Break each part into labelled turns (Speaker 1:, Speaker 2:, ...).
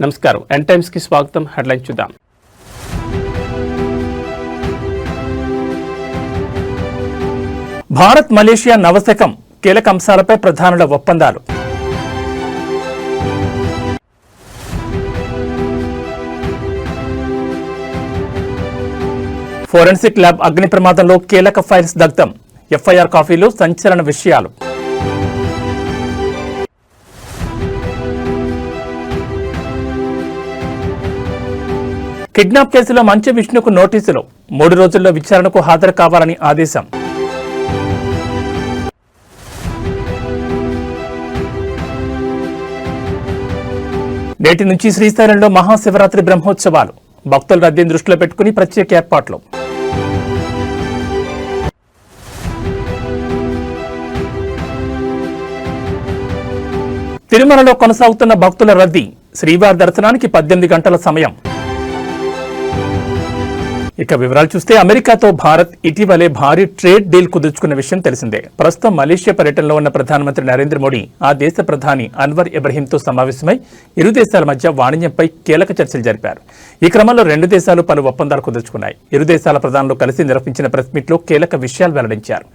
Speaker 1: నమస్కారం n times కి స్వాగతం. హెడ్లైన్స్ చూద్దాం. భారత్ మలేషియా నవశకం కీలక అంశాలపై ప్రధానుల ఒప్పందాలు. ఫోరెన్సిక్ ల్యాబ్ అగ్ని ప్రమాదంలో కీలక ఫైల్స్ దగ్ధం. ఎఫ్ఐఆర్ కాపీలో సంచలన విషయాలు. కిడ్నాప్ కేసులో మంచు విష్ణుకు నోటీసులు. 3 రోజుల్లో విచారణకు హాజరు కావాలని ఆదేశం. నేటి నుంచి శ్రీశైలంలో మహాశివరాత్రి బ్రహ్మోత్సవాలు. భక్తుల రద్దీని దృష్టిలో పెట్టుకుని ప్రత్యేక ఏర్పాట్లు. తిరుమలలో కొనసాగుతున్న భక్తుల రద్దీ. శ్రీవారి దర్శనానికి 18 గంటల సమయం. ఇక వివరాలు చూస్తే, అమెరికాతో భారత్ ఇటీవలే భారీ ట్రేడ్ డీల్ కుదుర్చుకున్న విషయం తెలిసిందే. ప్రస్తుతం మలేషియా పర్యటనలో ఉన్న ప్రధానమంత్రి నరేంద్ర మోడీ ఆ దేశ ప్రధాని అన్వర్ ఇబ్రహీంతో సమావేశమై ఇరు దేశాల మధ్య వాణిజ్యంపై కీలక చర్చలు జరిపారు. ఈ క్రమంలో 2 దేశాలు పలు ఒప్పందాలు కుదుర్చుకున్నాయి. ఇరు దేశాల ప్రధానులు కలిసి నిర్వహించిన ప్రెస్ మీట్లో కీలక విషయాలు వెల్లడించారు.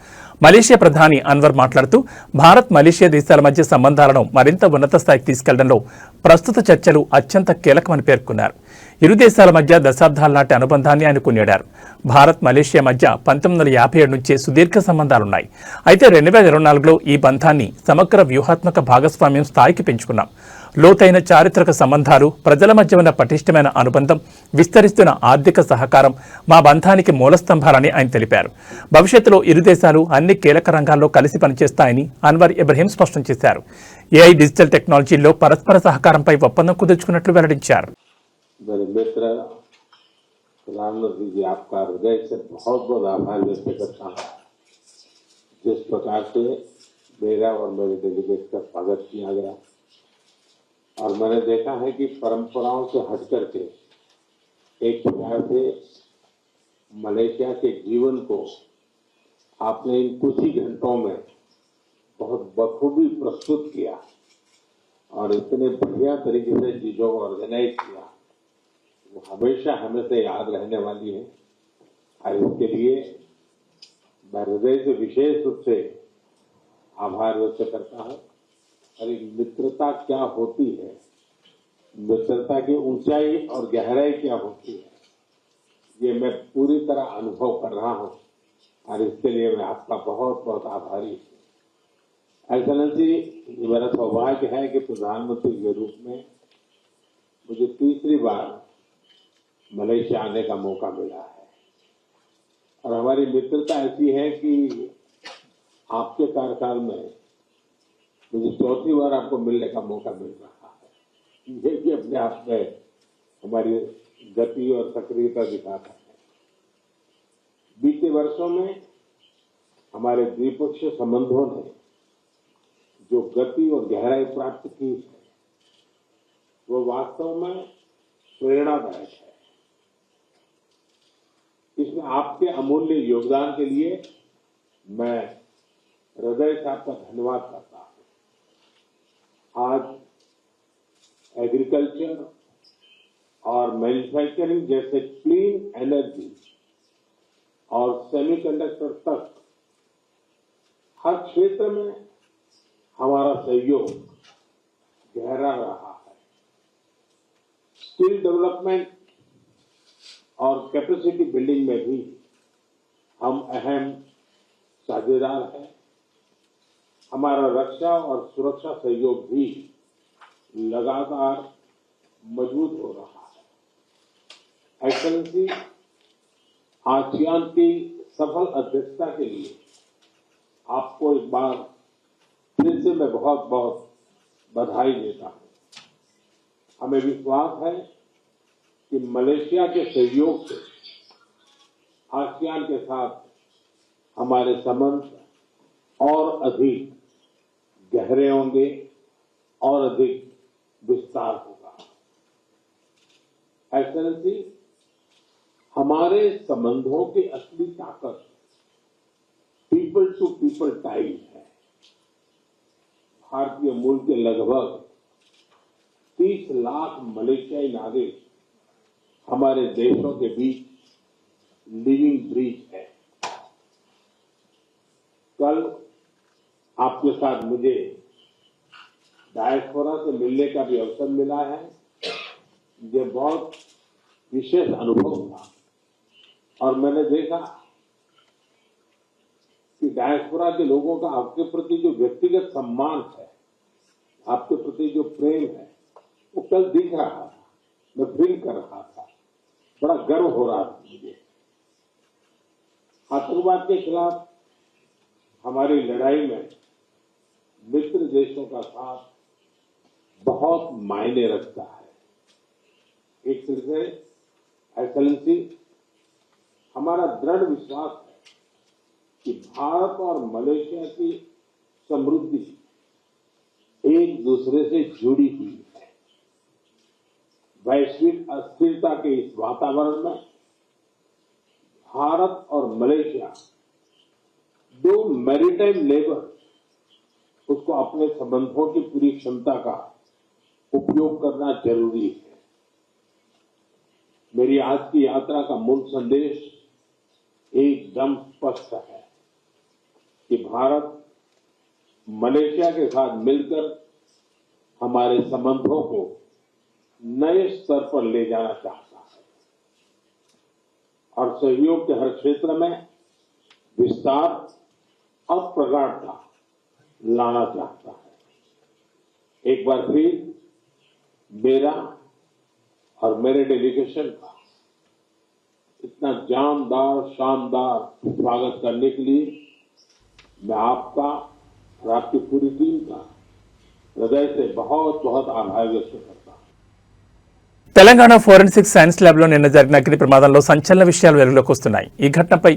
Speaker 1: మలేషియా ప్రధాని అన్వర్ మాట్లాడుతూ, భారత్ మలేషియా దేశాల మధ్య సంబంధాలను మరింత ఉన్నత స్థాయికి తీసుకెళ్లడంలో ప్రస్తుత చర్చలు అత్యంత కీలకమని పేర్కొన్నారు. ఇరు దేశాల మధ్య దశాబ్దాల నాటి అనుబంధాన్ని ఆయన కొనియాడారు. భారత్ మలేషియా మధ్య 1957 నుంచే సుదీర్ఘ సంబంధాలున్నాయి. అయితే 2024లో ఈ బంధాన్ని సమగ్ర వ్యూహాత్మక భాగస్వామ్యం స్థాయికి పెంచుకున్నాం. లోతైన చారిత్రక సంబంధాలు, ప్రజల మధ్య ఉన్న పటిష్టమైన అనుబంధం, విస్తరిస్తున్న ఆర్థిక సహకారం మా బంధానికి మూలస్తంభాలని ఆయన తెలిపారు. భవిష్యత్తులో ఇరు దేశాలు అన్ని కీలక రంగాల్లో కలిసి పనిచేస్తాయని అన్వర్ ఇబ్రహీం స్పష్టం చేశారు. ఏఐ, డిజిటల్ టెక్నాలజీల్లో పరస్పర సహకారంపై ఒప్పందం కుదుర్చుకున్నట్లు వెల్లడించారు.
Speaker 2: मेरे मित्र प्रधानमंत्री जी, आपका हृदय से बहुत बहुत आभार व्यक्त करता हूँ। जिस प्रकार से मेरा और मेरे डेलीगेट का स्वागत किया गया, और मैंने देखा है कि परंपराओं से हट करके एक प्रकार से मलेशिया के जीवन को आपने इन कुछ ही घंटों में बहुत बखूबी प्रस्तुत किया और इतने बढ़िया तरीके से चीजों को ऑर्गेनाइज किया, वो हमेशा हमें से याद रहने वाली है। और इसके लिए मैं हृदय से विशेष रूप से आभार व्यक्त करता हूँ। और एक मित्रता क्या होती है, मित्रता की ऊंचाई और गहराई क्या होती है, ये मैं पूरी तरह अनुभव कर रहा हूँ। और इसके लिए मैं आपका बहुत बहुत आभारी हूँ। एक्सेलेंसी, मेरा सौभाग्य है कि प्रधानमंत्री के रूप में मुझे तीसरी बार मलेशिया आने का मौका मिला है। और हमारी मित्रता ऐसी है कि आपके कार्यकाल में मुझे 4थी बार आपको मिलने का मौका मिल रहा है। ये भी अपने आप में हमारी गति और सक्रियता दिखाता है। बीते वर्षों में हमारे द्विपक्षीय संबंधों ने जो गति और गहराई प्राप्त की है, वो वास्तव में प्रेरणादायक है। इसमें आपके अमूल्य योगदान के लिए मैं हृदय से आपका धन्यवाद करता हूं। आज एग्रीकल्चर और मैन्युफैक्चरिंग जैसे क्लीन एनर्जी और सेमीकंडक्टर तक हर क्षेत्र में हमारा सहयोग गहरा रहा है। स्किल डेवलपमेंट और कैपेसिटी बिल्डिंग में भी हम अहम साझेदार हैं। हमारा रक्षा और सुरक्षा सहयोग भी लगातार मजबूत हो रहा है। एक्सेलेंसी, आसियान की सफल अध्यक्षता के लिए आपको एक बार फिर से मैं बहुत बहुत बधाई देता हूं। हमें विश्वास है कि मलेशिया के सहयोग से आसियान के साथ हमारे संबंध और अधिक गहरे होंगे और अधिक विस्तार होगा। एक्सेलेंसी, हमारे संबंधों की असली ताकत पीपल टू पीपल टाइज है। भारतीय मूल के लगभग 30 लाख मलेशियाई नागरिक हमारे देशों के बीच लिविंग ब्रिज है। कल आपके साथ मुझे डायस्पोरा से मिलने का भी अवसर मिला है। ये बहुत विशेष अनुभव था और मैंने देखा कि डायस्पोरा के लोगों का आपके प्रति जो व्यक्तिगत सम्मान है, आपके प्रति जो प्रेम है, वो कल दिख रहा था, मैं फील कर रहा था, बड़ा गर्व हो रहा था मुझे। आतंकवाद के खिलाफ हमारी लड़ाई में मित्र देशों का साथ बहुत मायने रखता है। एक तरह से एक्सेलेंसी, हमारा दृढ़ विश्वास है कि भारत और मलेशिया की समृद्धि एक दूसरे से जुड़ी हुई है। वैश्विक अस्थिरता के इस वातावरण में भारत और मलेशिया दो मैरीटाइम नेबर उसको अपने संबंधों की पूरी क्षमता का उपयोग करना जरूरी है। मेरी आज की यात्रा का मूल संदेश एकदम स्पष्ट है कि भारत मलेशिया के साथ मिलकर हमारे संबंधों को नए स्तर पर ले जाना चाहता है और सहयोग के हर क्षेत्र में विस्तार और प्रगाढ़ता लाना चाहता है। एक बार फिर मेरा और मेरे डेलीगेशन का इतना जानदार शानदार स्वागत करने के लिए मैं आपका और आपकी पूरी टीम का हृदय से बहुत बहुत आभार व्यक्त करता हूं।
Speaker 1: తెలంగాణ ఫోరెన్సిక్ సైన్స్ ల్యాబ్లో నిన్న జరిగిన అగ్ని ప్రమాదంలో సంచలన విషయాలు వెలుగులోకి వస్తున్నాయి. ఈ ఘటనపై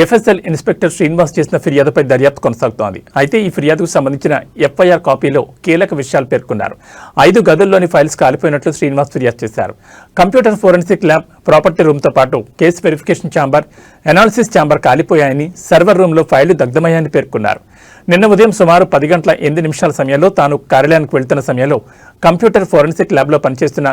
Speaker 1: ఎఫ్ఎస్ఎల్ ఇన్స్పెక్టర్ శ్రీనివాస్ చేసిన ఫిర్యాదుపై దర్యాప్తు కొనసాగుతోంది. అయితే ఈ ఫిర్యాదుకు సంబంధించిన ఎఫ్ఐఆర్ కాపీలో కీలక విషయాలు పేర్కొన్నారు. 5 గదుల్లోని ఫైల్స్ కాలిపోయినట్లు శ్రీనివాస్ ఫిర్యాదు చేశారు. కంప్యూటర్ ఫోరెన్సిక్ ల్యాబ్, ప్రాపర్టీ రూమ్తో పాటు case verification chamber, analysis chamber కాలిపోయాయని, సర్వర్ రూమ్లో ఫైళ్లు దగ్ధమయ్యాయని పేర్కొన్నారు. నిన్న ఉదయం సుమారు 10 గంటల 8 నిమిషాల సమయంలో తాను కార్యాలయానికి వెళ్తున్న సమయంలో కంప్యూటర్ ఫోరెన్సిక్ ల్యాబ్లో పనిచేస్తున్న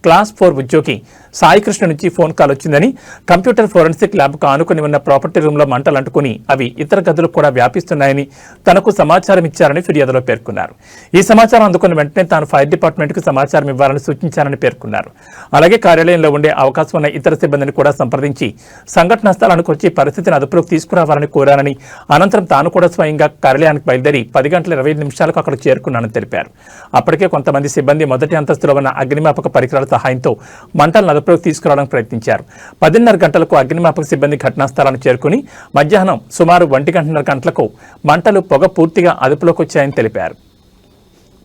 Speaker 1: క్లాస్ 4 ఉద్యోగి సాయికృష్ణ నుంచి ఫోన్ కాల్ వచ్చిందని, కంప్యూటర్ ఫోరెన్సిక్ ల్యాబ్కు ఆనుకుని ఉన్న ప్రాపర్టీ రూమ్లో మంటలు అంటుకుని అవి ఇతర గదులకు కూడా వ్యాపిస్తున్నాయని తనకు సమాచారం ఇచ్చారని ఫిర్యాదులో పేర్కొన్నారు. ఈ సమాచారం అందుకున్న వెంటనే తాను ఫైర్ డిపార్ట్మెంట్కు సమాచారం ఇవ్వాలని సూచించారని పేర్కొన్నారు. అలాగే కార్యాలయంలో ఉండే అవకాశం ఉన్న ఇతర సిబ్బందిని కూడా సంప్రదించి సంఘటనా స్థలానికి వచ్చి పరిస్థితిని అదుపులోకి తీసుకురావాలని కోరారని, అనంతరం తాను కూడా స్వయంగా కార్యాలయానికి బయలుదేరి 10 గంటల 25 నిమిషాలకు అక్కడ చేరుకున్నానని తెలిపారు. అప్పటికే కొంతమంది సిబ్బంది మొదటి అంతస్తులో ఉన్న అగ్నిమాపక పరికరాల సహాయంతో మంటలను అదుపులోకి తీసుకురావడానికి ప్రయత్నించారు. 10:30 గంటలకు అగ్నిమాపక సిబ్బంది ఘటనా స్థలానికి చేరుకుని మధ్యాహ్నం సుమారు 1:30 గంటలకు మంటలు పొగ పూర్తిగా అదుపులోకి వచ్చాయని తెలిపారు.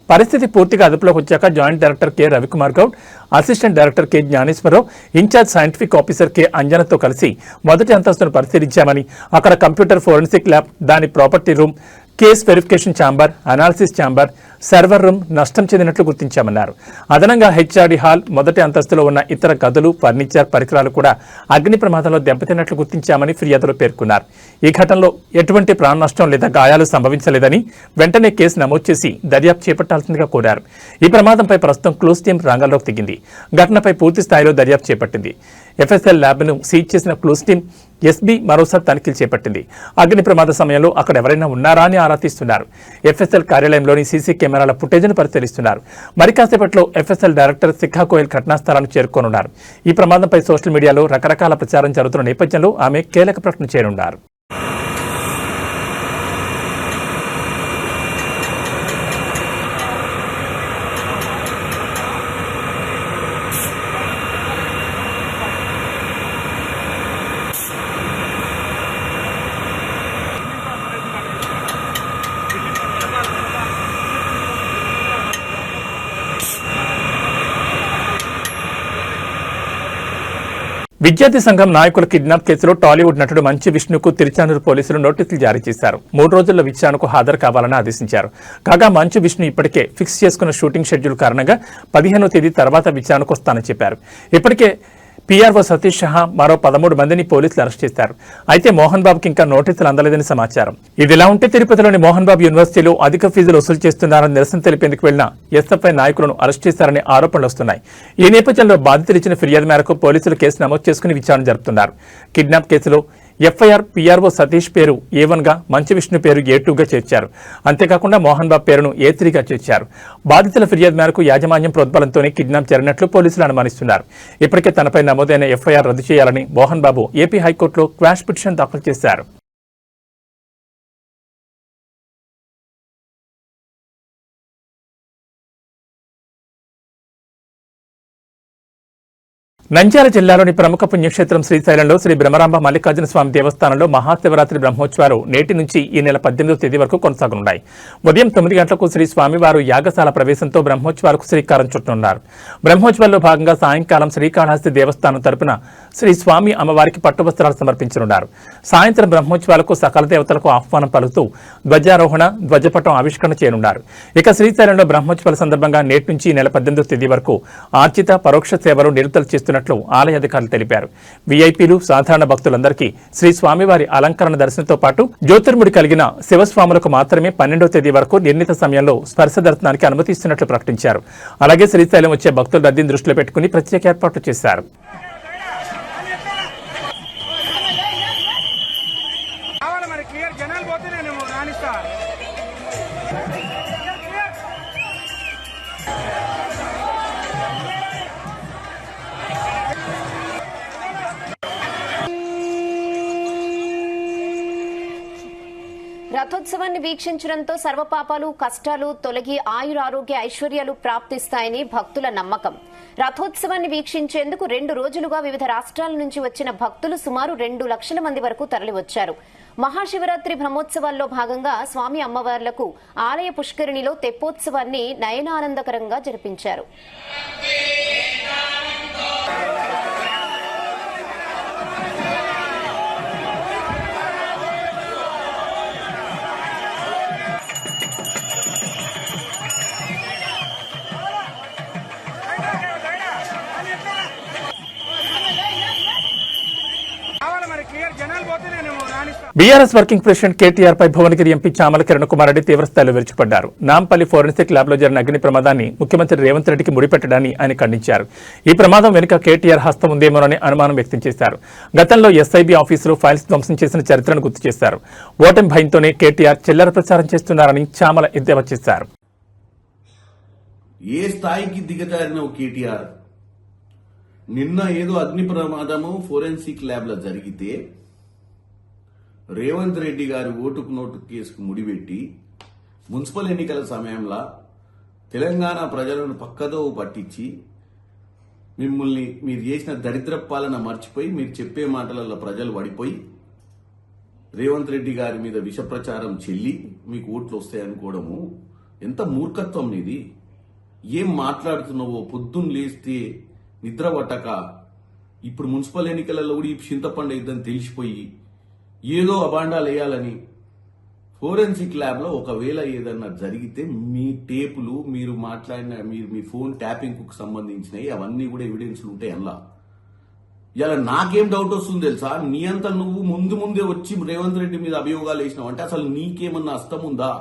Speaker 1: పరిస్థితి పూర్తిగా అదుపులోకి వచ్చాక joint director K Ravikumar Goud, assistant director K Gnaneshwara Rao, incharge scientific officer K అంజనతో కలిసి మొదటి అంతస్తును పరిశీలించామని, అక్కడ కంప్యూటర్ ఫోరెన్సిక్ ల్యాబ్, దాని property room, case verification chamber, analysis chamber, server room నష్టం చెందినట్లు గుర్తించామన్నారు. అదనంగా హెచ్ఆర్డి హాల్, మొదటి అంతస్తులో ఉన్న ఇతర గదులు, ఫర్నిచర్, పరికరాలు కూడా అగ్ని ప్రమాదంలో దెబ్బతిన్నట్లు గుర్తించామని ఫిర్యాదులో పేర్కొన్నారు. ఈ ఘటనలో ఎటువంటి ప్రాణ నష్టం లేదా గాయాలు సంభవించలేదని వెంటనే కేసు నమోదు చేసి దర్యాప్తు చేపట్టాల్సిందిగా కోరారు. ఈ ప్రమాదంపై ప్రస్తుతం క్లూస్ టీం రంగంలోకి దిగింది. ఘటనపై పూర్తి స్థాయిలో దర్యాప్తు చేపట్టింది. ఎఫ్ఎస్ఎల్ ల్యాబ్ను సీజ్ చేసిన క్లూస్ టీం ఎస్బీ మరోసారి తనిఖీలు చేపట్టింది. అగ్ని ప్రమాద సమయంలో అక్కడ ఎవరైనా ఉన్నారా అని ఆరా తీస్తున్నారు. ఎఫ్ఎస్ఎల్ కార్యాలయంలోని సీసీ కెమెరాల ఫుటేజ్ను పరిశీలిస్తున్నారు. మరి కాసేపట్లో ఎఫ్ఎస్ఎల్ డైరెక్టర్ శిఖా గోయల్ ఘటనా స్థలానికి చేరుకోనున్నారు. ఈ ప్రమాదంపై సోషల్ మీడియాలో రకరకాల ప్రచారం జరుగుతున్న నేపథ్యంలో ఆమె కీలక ప్రకటన చేయనున్నారు. విద్యార్థి సంఘం నాయకుల కిడ్నాప్ కేసులో టాలీవుడ్ నటుడు మంచు విష్ణుకు తిరుచానూరు పోలీసులు నోటీసులు జారీ చేశారు. 3 రోజుల్లో విచారణకు హాజరు కావాలని ఆదేశించారు. కాగా మంచు విష్ణు ఇప్పటికే ఫిక్స్ చేసుకున్న షూటింగ్ షెడ్యూల్ కారణంగా 15వ తేదీ తర్వాత విచారణకు వస్తానని చెప్పారు. ఇప్పటికే పీఆర్ఓ సతీష్ సహా మరో 13 మందిని పోలీసులు అరెస్ట్ చేశారు. అయితే మోహన్ బాబుకి ఇంకా నోటీసులు అందలేదని సమాచారం. ఇదిలా ఉంటే తిరుపతిలోని మోహన్ బాబు యూనివర్సిటీలో అధిక ఫీజులు వసూలు చేస్తున్నారని నిరసన తెలిపేందుకు వెళ్లిన ఎస్ఎఫ్ఐ నాయకులను అరెస్ట్ చేశారనే ఆరోపణలు వస్తున్నాయి. ఈ నేపథ్యంలో బాధితులు ఇచ్చిన ఫిర్యాదు మేరకు పోలీసులు కేసు నమోదు చేసుకుని విచారణ జరుపుతున్నారు. కిడ్నాప్ కేసులో ఎఫ్ఐఆర్ పీఆర్ఓ సతీష్ పేరు A1గా, మంచు విష్ణు పేరు A2గా చేర్చారు. అంతేకాకుండా మోహన్ బాబు పేరును A3గా చేర్చారు. బాధితుల ఫిర్యాదు మేరకు యాజమాన్యం ప్రోద్బలంతోనే కిడ్నాప్ జరిగినట్లు పోలీసులు అనుమానిస్తున్నారు. ఇప్పటికే తనపై నమోదైన ఎఫ్ఐఆర్ రద్దు చేయాలని మోహన్ బాబు ఏపీ హైకోర్టులో క్వాష్ పిటిషన్ దాఖలు చేశారు. నంద్యాల జిల్లాలోని ప్రముఖ పుణ్యక్షేత్రం శ్రీశైలంలో శ్రీ బ్రహ్మరాంబ మల్లికార్జున స్వామి దేవస్థానంలో మహాశివరాత్రి బ్రహ్మోత్సవాలు నేటి నుంచి ఈ నెల 18వ తేదీ వరకు కొనసాగనున్నాయి. ఉదయం 9 గంటలకు శ్రీ స్వామివారు యాగశాల ప్రవేశంతో బ్రహ్మోత్సవాలకు శ్రీకారం చుట్టనున్నారు. బ్రహ్మోత్సవాల్లో భాగంగా సాయంకాలం శ్రీకాళహస్తి దేవస్థానం తరపున శ్రీ స్వామి అమ్మవారికి పట్టువస్త్రాలు సమర్పించనున్నారు. సాయంత్రం బ్రహ్మోత్సవాలకు సకల దేవతలకు ఆహ్వానం పలుకుతూ ధ్వజారోహణ, ధ్వజపటం ఆవిష్కరణ చేయనున్నారు. ఇక శ్రీశైలంలో బ్రహ్మోత్సవాల సందర్భంగా నేటి నుంచి ఈ నెల 18వ తేదీ వరకు ఆర్జిత, పరోక్ష సేవలు నిలుతలు చేస్తున్నారు ఆలయ అధికారులు తెలిపారు. వీఐపీలు, సాధారణ భక్తులందరికీ శ్రీ స్వామివారి అలంకరణ దర్శనంతో పాటు జ్యోతిర్ముడి కలిగిన శివస్వాములకు మాత్రమే 12వ తేదీ వరకు నిర్ణీత సమయంలో స్పర్శ దర్శనానికి అనుమతిస్తున్నట్లు ప్రకటించారు. అలాగే శ్రీశైలం వచ్చే భక్తుల రద్దీని దృష్టిలో పెట్టుకుని ప్రత్యేక ఏర్పాట్లు చేశారు.
Speaker 3: రథోత్సవాన్ని వీక్షించడంతో సర్వపాపాలు, కష్టాలు తొలగి ఆయురారోగ్య ఐశ్వర్యాలు ప్రాప్తిస్తాయని భక్తుల నమ్మకం. రథోత్సవాన్ని వీక్షించేందుకు 2 రోజులుగా వివిధ రాష్ట్రాల నుంచి వచ్చిన భక్తులు సుమారు 2 లక్షల మంది వరకు తరలివచ్చారు. మహాశివరాత్రి బ్రహ్మోత్సవాల్లో భాగంగా స్వామి అమ్మవార్లకు ఆలయ పుష్కరిణిలో తెప్పోత్సవాన్ని నయనానందకరంగా జరిపించారు.
Speaker 1: బీఆర్ఎస్ వర్కింగ్ ప్రెసిడెంట్ కేటీఆర్ పై భువనగిరి ఎంపీ చామల కిరణ్ కుమార్ రెడ్డి తీవ్రస్థాయిలో విరుచుకుపడ్డారు. నాంపల్లి ఫోరెన్సిక్ ల్యాబ్ లో జరిగిన అగ్ని ప్రమాదాన్ని ముఖ్యమంత్రి రేవంత్ రెడ్డికి ముడిపెట్టడాన్ని ఆయన ఖండించారు. ఈ ప్రమాదం వెనుక కేటీఆర్ హస్తం ఉందేమోనని అనుమానం వ్యక్తం చేశారు. గతంలో ఎస్ఐబీ ఆఫీసులో ఫైల్స్ ధ్వంసం చేసిన చరిత్రను గుర్తు చేశారు. ఓటమి భయంతోనే కేటీఆర్ చిల్లర ప్రచారం చేస్తున్నారని చామల ఎద్దేవా చేశారు.
Speaker 4: ఏ స్థాయికి దిగజారిన కేటీఆర్ నిన్న ఏదో అగ్ని ప్రమాదము ఫోరెన్సిక్ ల్యాబ్ లో జరిగితే రేవంత్ రెడ్డి గారి ఓటుకు నోటు కేసుకు ముడిపెట్టి మున్సిపల్ ఎన్నికల సమయంలో తెలంగాణ ప్రజలను పక్కదో పట్టించి మిమ్మల్ని మీరు చేసిన దరిద్ర పాలన మర్చిపోయి మీరు చెప్పే మాటలలో ప్రజలు పడిపోయి రేవంత్ రెడ్డి గారి మీద విష ప్రచారం చెల్లి మీకు ఓట్లు వస్తాయనుకోవడము ఎంత మూర్ఖత్వం ఇది. ఏం మాట్లాడుతున్నావో పొద్దున్న లేస్తే నిద్ర పట్టక ఇప్పుడు మున్సిపల్ ఎన్నికలలో కూడా ఈ చింతపండు ఇద్దని తెలిసిపోయి ఏదో అబాండాలు వేయాలని ఫోరెన్సిక్ ల్యాబ్ లో ఒకవేళ ఏదన్నా జరిగితే మీ టేపులు మీరు మాట్లాడిన మీ ఫోన్ ట్యాపింగ్ కు సంబంధించినవి అవన్నీ కూడా ఎవిడెన్స్లు ఉంటాయి అలా. ఇలా నాకేం డౌట్ వస్తుంది తెలుసా, నీ అంతా నువ్వు ముందే వచ్చి రేవంత్ రెడ్డి మీద అభియోగాలు వేసినావు అంటే అసలు నీకేమన్నా అస్తం ఉందా?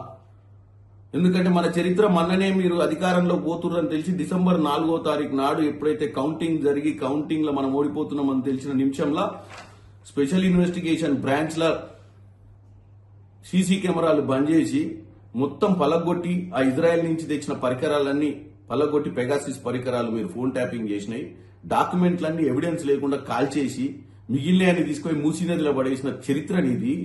Speaker 4: ఎందుకంటే మన చరిత్ర మొన్ననే మీరు అధికారంలో పోతుర్రని తెలిసి డిసెంబర్ 4వ తారీఖు నాడు ఎప్పుడైతే కౌంటింగ్ జరిగి కౌంటింగ్ లో మనం ఓడిపోతున్నామని తెలిసిన నిమిషంలో స్పెషల్ ఇన్వెస్టిగేషన్ బ్రాంచ్ ల సీసీ కెమెరాలు బంద్ చేసి మొత్తం పలగొట్టి ఆ ఇజ్రాయెల్ నుంచి తెచ్చిన పరికరాలన్నీ పలగొట్టి పెగాసిస్ పరికరాలు మీరు ఫోన్ ట్యాపింగ్ చేసినాయి, డాక్యుమెంట్లన్నీ ఎవిడెన్స్ లేకుండా కాల్ చేసి మిగిలిన తీసుకొని మూసినదిలో పడేసిన చరిత్ర నీది.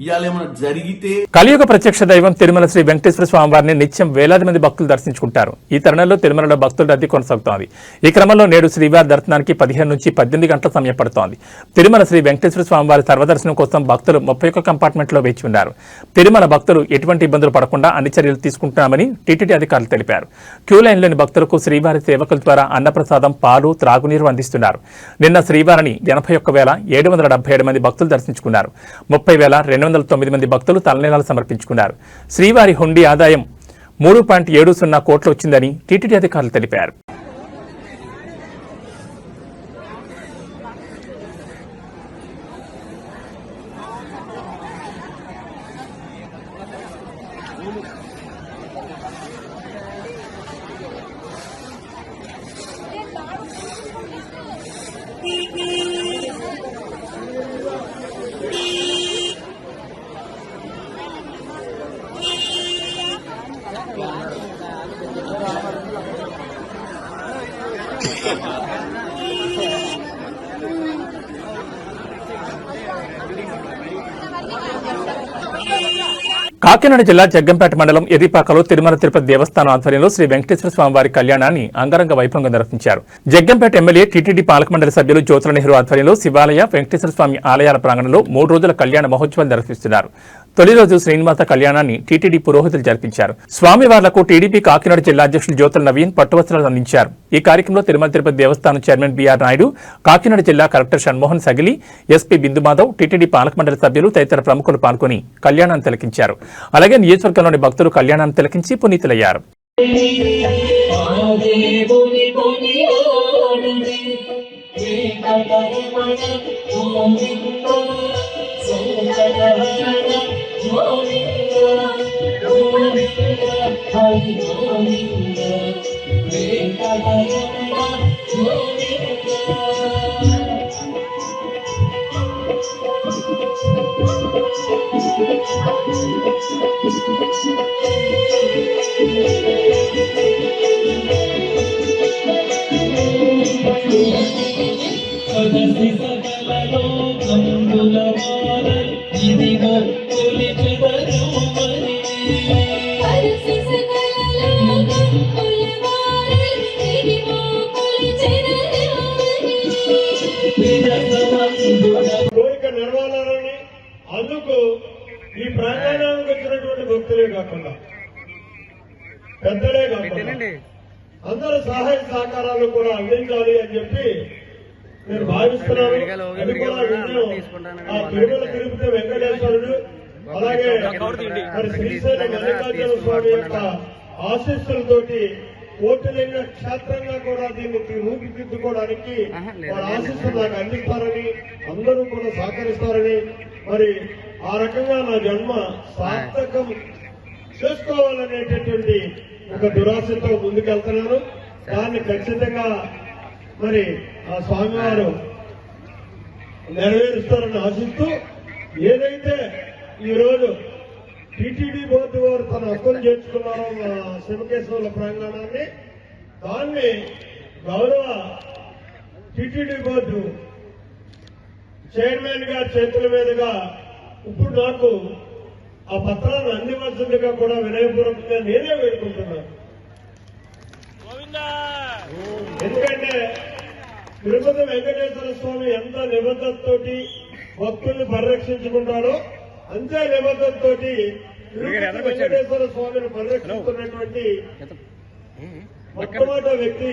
Speaker 4: ఇవాళ ఏమైనా జరిగితే
Speaker 1: కలియుగ ప్రత్యక్ష దైవం తిరుమల శ్రీ వెంకటేశ్వర స్వామి వారిని నిత్యం వేలాది మంది భక్తులు దర్శించుకుంటారు. ఈ తరుణంలో తిరుమలలో భక్తుల రద్దీ కొనసాగుతోంది. ఈ క్రమంలో నేడు శ్రీవారి దర్శనానికి 15 నుంచి 18 గంటల సమయం పడుతోంది. తిరుమల శ్రీ వెంకటేశ్వర స్వామి వారి సర్వదర్శనం కోసం భక్తులు 31 కంపార్ట్మెంట్లో వేచి ఉన్నారు. తిరుమల భక్తులు ఎటువంటి ఇబ్బందులు పడకుండా అన్ని చర్యలు తీసుకుంటున్నామని టీటీడీ అధికారులు తెలిపారు. క్యూ లైన్లోని భక్తులకు శ్రీవారి సేవకుల ద్వారా అన్నప్రసాదం, పాలు, త్రాగునీరు అందిస్తున్నారు. నిన్న శ్రీవారిని 81,777 మంది భక్తులు దర్శించుకున్నారు. 30,209 మంది భక్తులు తలనీలాలు సమర్పించుకున్నారు. శ్రీవారి హుండీ ఆదాయం 3.70 కోట్లు వచ్చిందని టీటీడీ అధికారులు తెలిపారు. కాకినాడ జిల్లా జగ్గంపేట మండలం ఎర్రిపాకలో తిరుమల తిరుపతి దేవస్థానం ఆధ్వర్యంలో శ్రీ వెంకటేశ్వర స్వామివారి కళ్యాణాన్ని అంగరంగ వైభవంగా నిర్వహించారు. జగ్గంపేట ఎమ్మెల్యే టీటీడీ పాలక మండలి సభ్యులు జ్యోతుల నెహ్రూ ఆధ్వర్యంలో శివాలయ, వెంకటేశ్వర స్వామి ఆలయాల ప్రాంగణంలో 3 రోజుల కళ్యాణ మహోత్సవాలు నిర్వహిస్తున్నారు. తొలి రోజు శ్రీనివాస కళ్యాణాన్ని టీటీడీ పురోహితులు జరిపించారు. స్వామివార్లకు టీడీపీ కాకినాడ జిల్లా అధ్యక్షులు జ్యోతుల నవీన్ పట్టువస్త్రాలు అందించారు. ఈ కార్యక్రమంలో తిరుమల తిరుపతి దేవస్థానం చైర్మన్ బిఆర్ నాయుడు, కాకినాడ జిల్లా collector Shanmohan Sagili, SP Bindu Madhav, TTD పాలక మండలి సభ్యులు తదితర ప్రముఖులు పాల్గొని కళ్యాణాన్ని తిలకించారు. అలాగే నియోజకవర్గంలోని భక్తులు కళ్యాణాన్ని తిలకించి పునీతులయ్యారు.
Speaker 5: కోరిక నెరవేరాలని అందుకు ఈ ప్రాంగణానికి వచ్చినటువంటి భక్తులే కాకుండా పెద్దలే కాకుండా అందరూ సహాయ సహకారాలు కూడా అందించాలి అని చెప్పి నేను భావిస్తున్నాను. అది కూడా ఆ తిరుమల తిరుపతి వెంకటేశ్వరుడు అలాగే మరి శ్రీశైలం మల్లికార్జున స్వామి యొక్క ఆశీస్సులతోటి కోటిలింగ క్షేత్రంగా కూడా దీన్ని రూపుదిద్దుకోవడానికి వారి ఆశీస్సులు నాకు అందిస్తారని, అందరూ కూడా సహకరిస్తారని, మరి ఆ రకంగా నా జన్మ సార్థకం చేసుకోవాలనేటటువంటి ఒక దురాశతో ముందుకెళ్తున్నాను. దాన్ని ఖచ్చితంగా మరి ఆ స్వామివారు నెరవేరుస్తారని ఆశిస్తూ, ఏదైతే ఈరోజు టీటీడీ బోర్డు వారు తన హక్కును చేర్చుకున్నారో శివకేశవుల ప్రాంగణాన్ని, దాన్ని గౌరవ టీటీడీ బోర్డు చైర్మన్ గారి చేతుల మీదుగా ఇప్పుడు నాకు ఆ పత్రాన్ని అందివలసిందిగా కూడా వినయపూర్వకంగా నేనే వేడుకుంటున్నాను. ఎందుకంటే తిరుపతి వెంకటేశ్వర స్వామి ఎంత నిబద్ధతతోటి భక్తుల్ని పరిరక్షించుకుంటాడో అంతే నిబద్ధతతోటి తిరుపతి వెంకటేశ్వర స్వామిని పరిరక్షిస్తున్నటువంటి మొట్టమొదటి వ్యక్తి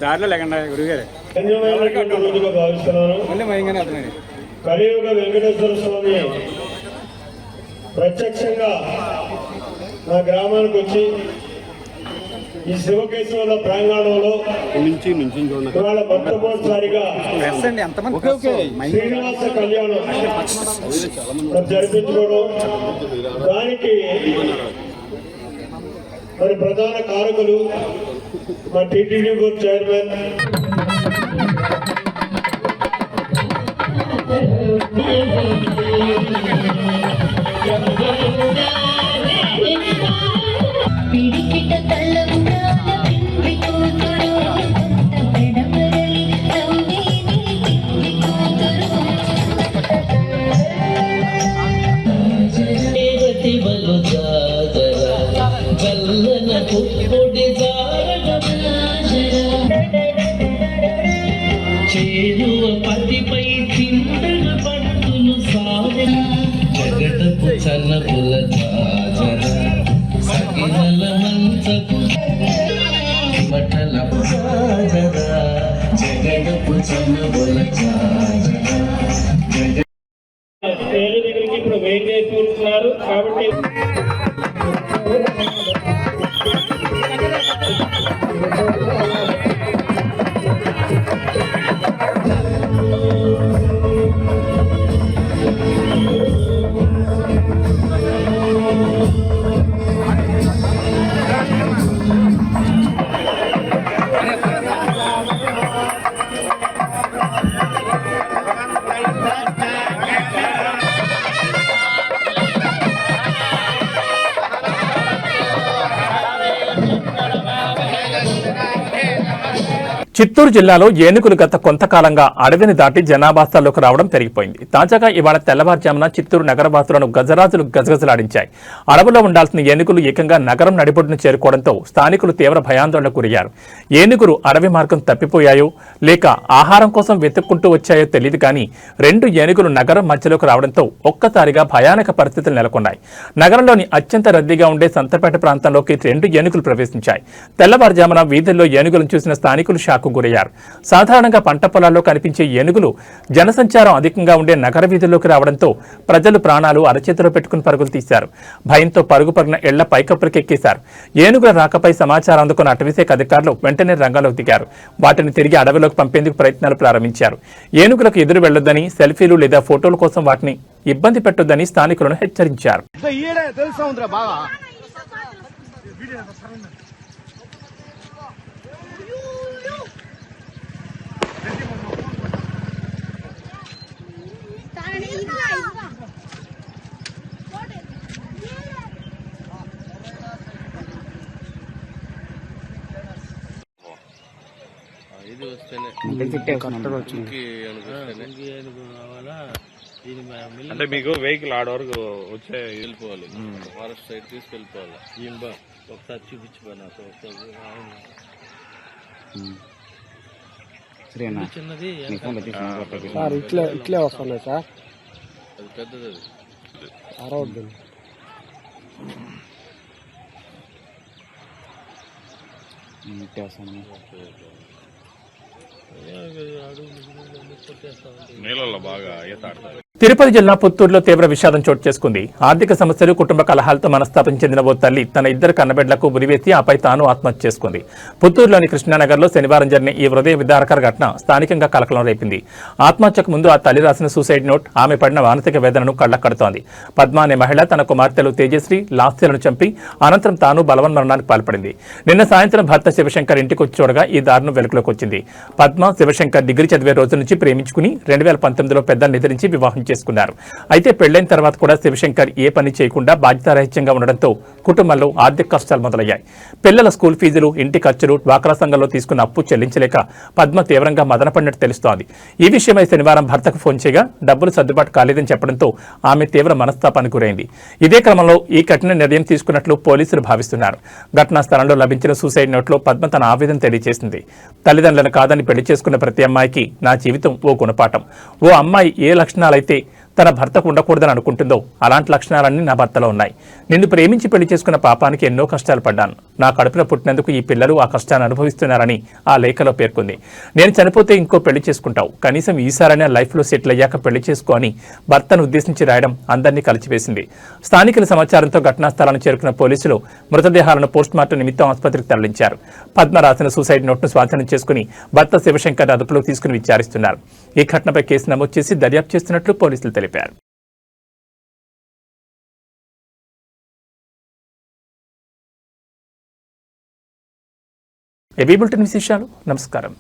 Speaker 6: దారిలో లేకుండా గురుగారు
Speaker 5: రోజుగా భావిస్తున్నాను. కలియుగ వెంకటేశ్వర స్వామి ప్రత్యక్షంగా నా గ్రామానికి వచ్చి ఈ శివకేశవుల ప్రాంగణంలో ఇవాళ మొట్టమొదటిసారిగా శ్రీనివాస కళ్యాణం జరిపించుకోవడం, దానికి మరి ప్రధాన కారకులు మా టీటీడీ బోర్డు చైర్మన్
Speaker 7: దేవతి చేరువ పతిపై చింతన పట్టులు సాధన జగటపు చల్లపుల జాజర సగినల మంచపు బట్టల జాజర జగటపు చల్లపుల జాజర
Speaker 5: స్టేజ్ దగ్గరికి ఇప్పుడు వెయిట్ చేసి ఉంటున్నారు కాబట్టి
Speaker 1: చిత్తూరు జిల్లాలో ఏనుగులు గత కొంతకాలంగా అడవిని దాటి జనాభాస్థల్లోకి రావడం పెరిగిపోయింది. తాజాగా ఇవాళ తెల్లవారుజామున చిత్తూరు నగరవాసులను గజరాజులు గజగజలాడించాయి. అడవులో ఉండాల్సిన ఏనుగులు ఏకంగా నగరం నడిబొడ్డును చేరుకోవడంతో స్థానికులు తీవ్ర భయాందోళనకు గురయ్యారు. ఏనుగులు అడవి మార్గం తప్పిపోయాయో లేక ఆహారం కోసం వెతుక్కుంటూ వచ్చాయో తెలియదు కానీ 2 ఏనుగులు నగరం మధ్యలోకి రావడంతో ఒక్కసారిగా భయానక పరిస్థితులు నెలకొన్నాయి. నగరంలోని అత్యంత రద్దీగా ఉండే సంతపేట ప్రాంతంలోకి 2 ఏనుగులు ప్రవేశించాయి. తెల్లవారుజామున వీధుల్లో ఏనుగులను చూసిన స్థానికులు షాక్ గురయ్యారు. సాధారణంగా పంట పొలాల్లో కనిపించే ఏనుగులు జనసంచారం అధికంగా ఉండే నగర వీధుల్లోకి రావడంతో ప్రజలు ప్రాణాలు అరచేతిలో పెట్టుకుని పరుగులు తీశారు. భయంతో పరుగు పరుగున ఇళ్ల పైకప్పులకు ఎక్కేశారు. ఏనుగుల రాకపై సమాచారం అందుకున్న అటవీశాఖ అధికారులు వెంటనే రంగంలోకి దిగారు. వాటిని తిరిగి అడవిలోకి పంపేందుకు ప్రయత్నాలు ప్రారంభించారు. ఏనుగులకు ఎదురు వెళ్లొద్దని, సెల్ఫీలు లేదా ఫోటోల కోసం వాటిని ఇబ్బంది పెట్టొద్దని స్థానికులను హెచ్చరించారు.
Speaker 8: అంటే మీకు వెహికల్ ఆడ వరకు వచ్చే వెళ్ళిపోవాలి, ఫారెస్ట్ సైడ్ తీసుకెళ్ళిపోవాలి. ఒకసారి చూపించిపోయి నాకు చిన్నది
Speaker 6: సార్ ఇట్లే వస్తున్నాయి సార్.
Speaker 8: అది పెద్దది, అది
Speaker 6: అరవద్దు.
Speaker 8: నీళ్ళలో బాగా ఈత ఆడతారు.
Speaker 1: తిరుపతి జిల్లా పుత్తూరులో తీవ్ర విషాదం చోటు చేసుకుంది. ఆర్థిక సమస్యలు, కుటుంబ కలహాలతో మనస్తాపం చెందిన ఓ తల్లి తన 2 కన్నబిడ్లకు ఉరివేసి ఆపై తాను ఆత్మహత్య చేసుకుంది. పుత్తూరులోని కృష్ణానగర్లో శనివారం జరిగిన ఈ హృదయ విదారకర ఘటన స్థానికంగా కలకలం రేపింది. ఆత్మహత్యకు ముందు ఆ తల్లి రాసిన సూసైడ్ నోట్ ఆమె పడిన మానసిక వేదనను కళ్లకడుతోంది. పద్మ అనే మహిళ తన కుమార్తెలు తేజశ్రీ, లాస్యలను చంపి అనంతరం తాను బలవన్మరణానికి పాల్పడింది. నిన్న సాయంత్రం భర్త శివశంకర్ ఇంటికి వచ్చి చూడగా ఈ దారుణం వెలుగులోకి వచ్చింది. పద్మ, శివశంకర్ డిగ్రీ చదివే రోజు నుంచి ప్రేమించుకుని 2019లో పెద్దల్ని ఎదిరించి వివాహం చేసుకున్నారు. అయితే పెళ్లైన తర్వాత కూడా శివశంకర్ ఏ పని చేయకుండా బాధ్యతారహిత్యంగా ఉండడంతో కుటుంబంలో ఆర్థిక కష్టాలు మొదలయ్యాయి. పిల్లల స్కూల్ ఫీజులు, ఇంటి ఖర్చులు, డ్వాక్రా సంఘంలో తీసుకున్న అప్పు చెల్లించలేక పద్మ తీవ్రంగా మదనపడినట్టు తెలుస్తోంది. ఈ విషయమై శనివారం భర్తకు ఫోన్ చేయగా డబ్బులు సర్దుబాటు కాలేదని చెప్పడంతో ఆమె తీవ్ర మనస్తాపానికి గురైంది. ఇదే క్రమంలో ఈ కఠిన నిర్ణయం తీసుకున్నట్లు పోలీసులు భావిస్తున్నారు. ఘటనా స్థలంలో లభించిన సూసైడ్ నోట్లో పద్మ తన ఆవేదన తెలియజేసింది. తల్లిదండ్రులను కాదని పెళ్లి చేసుకున్న ప్రతి అమ్మాయికి నా జీవితం ఓ గుణపాఠం. ఓ అమ్మాయి ఏ లక్షణాలైతే తన భర్తకు ఉండకూడదని అనుకుంటుందో అలాంటి లక్షణాలన్నీ నా భర్తలో ఉన్నాయి. నిన్ను ప్రేమించి పెళ్లి చేసుకున్న పాపానికి ఎన్నో కష్టాలు పడ్డాను. నా కడుపున పుట్టినందుకు ఈ పిల్లలు ఆ కష్టాన్ని అనుభవిస్తున్నారని ఆ లేఖలో పేర్కొంది. నేను చనిపోతే ఇంకో పెళ్లి చేసుకుంటావు, కనీసం ఈసారైనా లైఫ్లో సెటిల్ అయ్యాక పెళ్లి చేసుకో అని భర్తను ఉద్దేశించి రాయడం అందరినీ కలిచివేసింది. స్థానికుల సమాచారంతో ఘటనా స్థలాన్ని చేరుకున్న పోలీసులు మృతదేహాలను పోస్టుమార్టం నిమిత్తం ఆసుపత్రికి తరలించారు. పద్మ రాసిన సూసైడ్ నోట్ను స్వాధీనం చేసుకుని భర్త శివశంకర్ అదుపులోకి తీసుకుని విచారిస్తున్నారు. ఈ ఘటనపై కేసు నమోదు చేసి దర్యాప్తు చేస్తున్నట్లు పోలీసులు తెలిపారు. ఏబీ బులెటిన్ విశేషాలు. నమస్కారం.